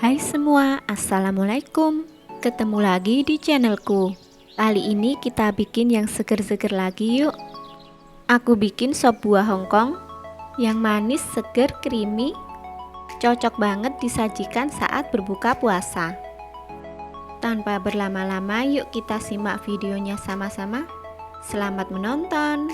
Hai semua, Assalamualaikum. Ketemu lagi di channelku. Kali ini kita bikin yang seger-seger lagi yuk. Aku bikin sop buah Hongkong yang manis, seger, creamy. Cocok banget disajikan saat berbuka puasa. Tanpa berlama-lama, yuk kita simak videonya sama-sama. Selamat menonton.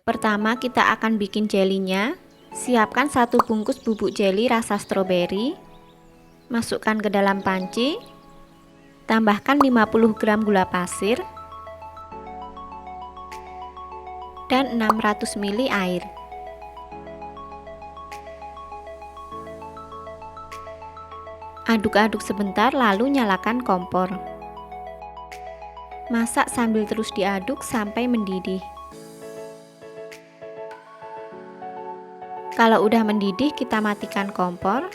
Pertama kita akan bikin jelinya. Siapkan 1 bungkus bubuk jeli rasa stroberi. Masukkan ke dalam panci. Tambahkan 50 gram gula pasir dan 600 ml air. Aduk-aduk sebentar lalu nyalakan kompor. Masak sambil terus diaduk sampai mendidih. Kalau udah mendidih, kita matikan kompor.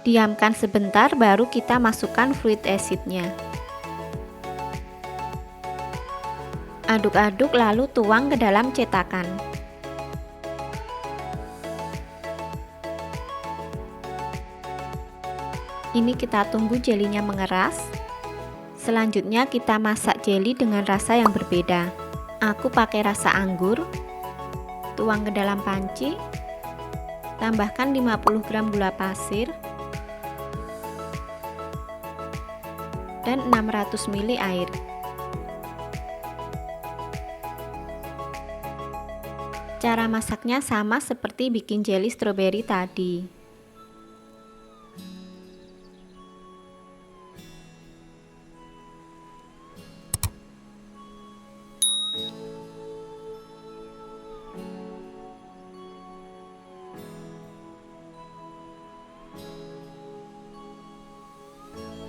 Diamkan sebentar baru kita masukkan fruit acidnya. Aduk-aduk lalu tuang ke dalam cetakan. Ini kita tunggu jelinya mengeras. Selanjutnya kita masak jeli dengan rasa yang berbeda. Aku pakai rasa anggur. Tuang ke dalam panci. Tambahkan 50 gram gula pasir dan 600 ml air. Cara masaknya sama seperti bikin jeli stroberi tadi.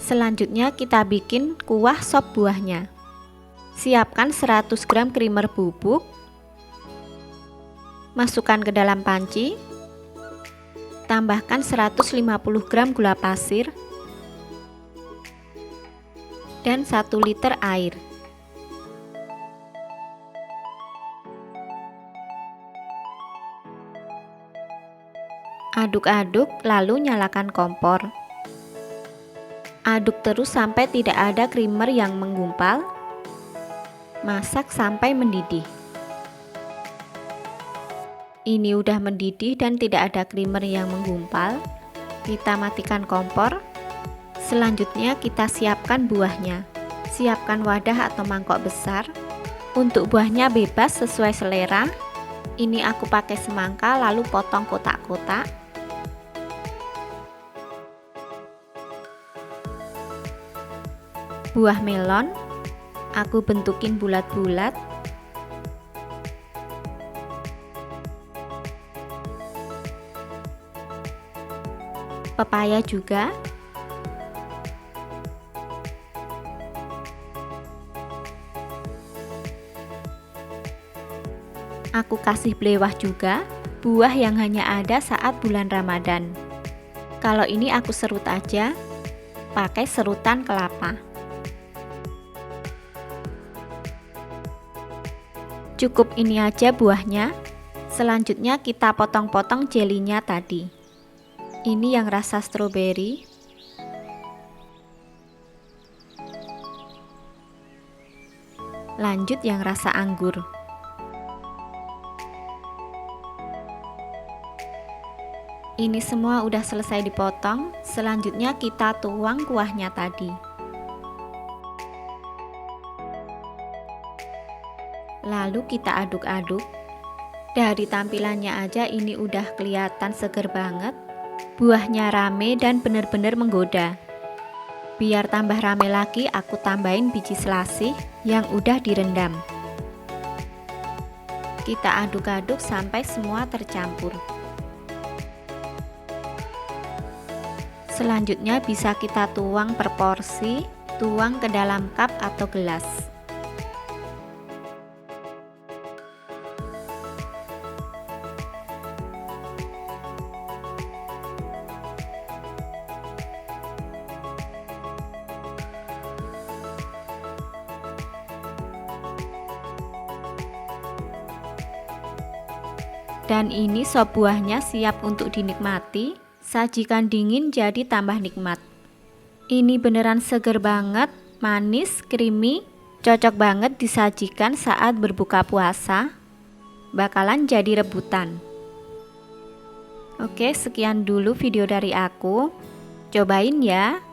Selanjutnya kita bikin kuah sop buahnya. Siapkan 100 gram creamer bubuk. Masukkan ke dalam panci. Tambahkan 150 gram gula pasir dan 1 liter air. Aduk-aduk lalu nyalakan kompor. Aduk terus sampai tidak ada creamer yang menggumpal. Masak sampai mendidih. Ini udah mendidih dan tidak ada creamer yang menggumpal. Kita matikan kompor. Selanjutnya kita siapkan buahnya. Siapkan wadah atau mangkok besar. Untuk buahnya bebas sesuai selera. Ini aku pakai semangka lalu potong kotak-kotak. Buah melon aku bentukin bulat-bulat. Pepaya juga. Aku kasih belewah juga, buah yang hanya ada saat bulan Ramadan. Kalau ini aku serut aja, pakai serutan kelapa. Cukup ini aja buahnya. Selanjutnya kita potong-potong jelinya tadi. Ini yang rasa stroberi. Lanjut yang rasa anggur. Ini semua udah selesai dipotong. Selanjutnya kita tuang kuahnya tadi. Lalu kita aduk-aduk. Dari tampilannya aja ini udah kelihatan seger banget. Buahnya rame dan bener-bener menggoda. Biar tambah rame lagi, aku tambahin biji selasih yang udah direndam. Kita aduk-aduk sampai semua tercampur. Selanjutnya bisa kita tuang per porsi, tuang ke dalam cup atau gelas. Dan ini sop buahnya siap untuk dinikmati. Sajikan dingin jadi tambah nikmat. Ini beneran seger banget, manis, creamy, cocok banget disajikan saat berbuka puasa. Bakalan jadi rebutan. Oke, sekian dulu video dari aku. Cobain ya.